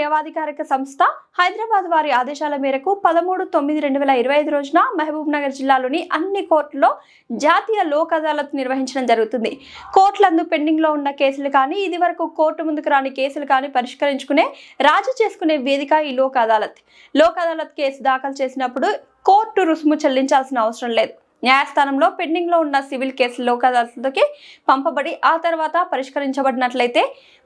న్యాయాధికారిక సంస్థ హైదరాబాద్ వారి ఆదేశాల మేరకు 13/9/2025 రోజున మహబూబ్ నగర్ జిల్లాలోని అన్ని కోర్టుల్లో జాతీయ లోక్ అదాలత్ నిర్వహించడం జరుగుతుంది. కోర్టులందు పెండింగ్ లో ఉన్న కేసులు కానీ ఇదివరకు కోర్టు ముందుకు రాని కేసులు కానీ పరిష్కరించుకునే రాజీ చేసుకునే వేదిక ఈ లోక్ అదాలత్. లోక్ అదాలత్ కేసు దాఖలు చేసినప్పుడు కోర్టు రుసుము చెల్లించాల్సిన అవసరం లేదు. న్యాయస్థానంలో పెండింగ్ లో ఉన్న సివిల్ కేసులు లోక్ అదాలత్కి పంపబడి ఆ తర్వాత పరిష్కరించబడినట్లయితే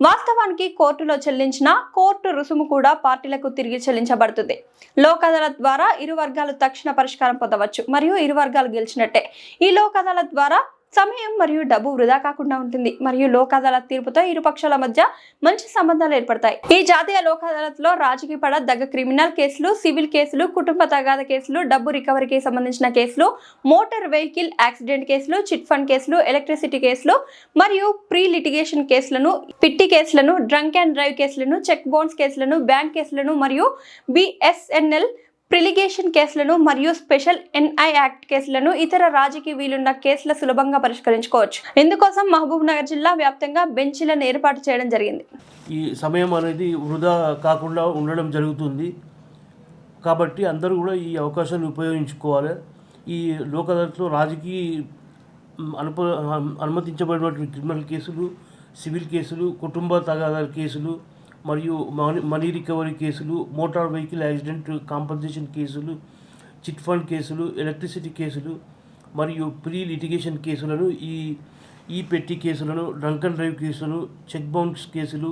వాస్తవానికి కోర్టులో చెల్లించిన కోర్టు రుసుము కూడా పార్టీలకు తిరిగి చెల్లించబడుతుంది. లోక్ అదాలత్ ద్వారా ఇరు వర్గాలు తక్షణ పరిష్కారం పొందవచ్చు మరియు ఇరు వర్గాలు గెలిచినట్టే. ఈ లోక్ అదాలత్ ద్వారా సమయం మరియు డబ్బు వృధా కాకుండా ఉంటుంది మరియు లోక్ అదాలత్ తీర్పుతో ఇరు పక్షాల మధ్య మంచి సంబంధాలు ఏర్పడతాయి. ఈ జాతీయ లోక్ అదాలత్ లో రాజీకి పడదగ్గ క్రిమినల్ కేసులు, సివిల్ కేసులు, కుటుంబ తగాదా కేసులు, డబ్బు రికవరీకి సంబంధించిన కేసులు, మోటార్ వెహికల్ యాక్సిడెంట్ కేసులు, చిట్ ఫండ్ కేసులు, ఎలక్ట్రిసిటీ కేసులు మరియు ప్రీ లిటిగేషన్ కేసులను, పిట్టి కేసులను, డ్రంక్ అండ్ డ్రైవ్ కేసులను, చెక్ బౌన్స్ కేసులను, బ్యాంక్ కేసులను మరియు బిఎస్ఎన్ఎల్ ప్రిలిగేషన్ కేసులను మరియు స్పెషల్ ఎన్ఐ యాక్ట్ కేసులను ఇతర రాజీకి వీలున్న కేసుల సులభంగా పరిష్కరించుకోవచ్చు. ఇందుకోసం మహబూబ్ నగర్ జిల్లా వ్యాప్తంగా బెంచీలను ఏర్పాటు చేయడం జరిగింది. ఈ సమయం అనేది వృధా కాకుండా ఉండడం జరుగుతుంది కాబట్టి అందరూ కూడా ఈ అవకాశాన్ని ఉపయోగించుకోవాలి. ఈ లోక్ అదాలత్లో రాజీకి అనుమతించబడినటువంటి క్రిమినల్ కేసులు, సివిల్ కేసులు, కుటుంబ తగాదాల కేసులు మరియు మనీ రికవరీ కేసులు, మోటార్ వెహికల్ యాక్సిడెంట్ కాంపన్సేషన్ కేసులు, చిట్ ఫండ్ కేసులు, ఎలక్ట్రిసిటీ కేసులు మరియు ప్రీ లిటిగేషన్ కేసులను, ఈ పెట్టి కేసులను, డ్రంక్ అండ్ డ్రైవ్ కేసులను, చెక్ బౌన్స్ కేసులు,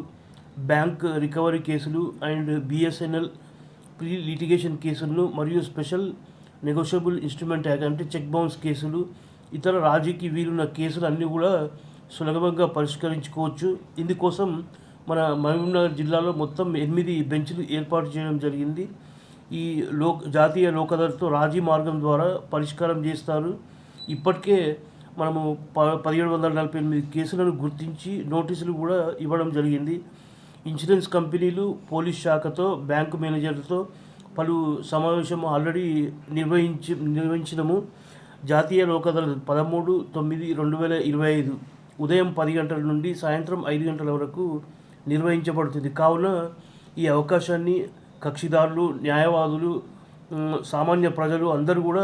బ్యాంక్ రికవరీ కేసులు అండ్ బిఎస్ఎన్ఎల్ ప్రీ లిటిగేషన్ కేసులను మరియు స్పెషల్ నెగోషియబుల్ ఇన్స్ట్రుమెంట్ యాక్ట్ అంటే చెక్ బౌన్స్ కేసులు, ఇతర రాజీకి వీలున్న కేసులు అన్నీ కూడా సులభంగా పరిష్కరించుకోవచ్చు. ఇందుకోసం మన మహబూబ్ నగర్ జిల్లాలో మొత్తం 8 బెంచ్లు ఏర్పాటు చేయడం జరిగింది. ఈ జాతీయ లోక్ అదాలత్లో రాజీ మార్గం ద్వారా పరిష్కారం చేస్తారు. ఇప్పటికే మనము 1748 కేసులను గుర్తించి నోటీసులు కూడా ఇవ్వడం జరిగింది. ఇన్సూరెన్స్ కంపెనీలు, పోలీస్ శాఖతో, బ్యాంకు మేనేజర్లతో పలు సమావేశం ఆల్రెడీ నిర్వహించినము. జాతీయ లోక్ అదాలత్ 13/9/2025 ఉదయం 10 గంటల నుండి సాయంత్రం 5 గంటల వరకు నిర్వహించబడుతుంది. కావున ఈ అవకాశాన్ని కక్షిదారులు, న్యాయవాదులు, సామాన్య ప్రజలు అందరూ కూడా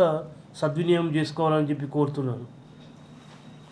సద్వినియోగం చేసుకోవాలని చెప్పి కోరుతున్నాను.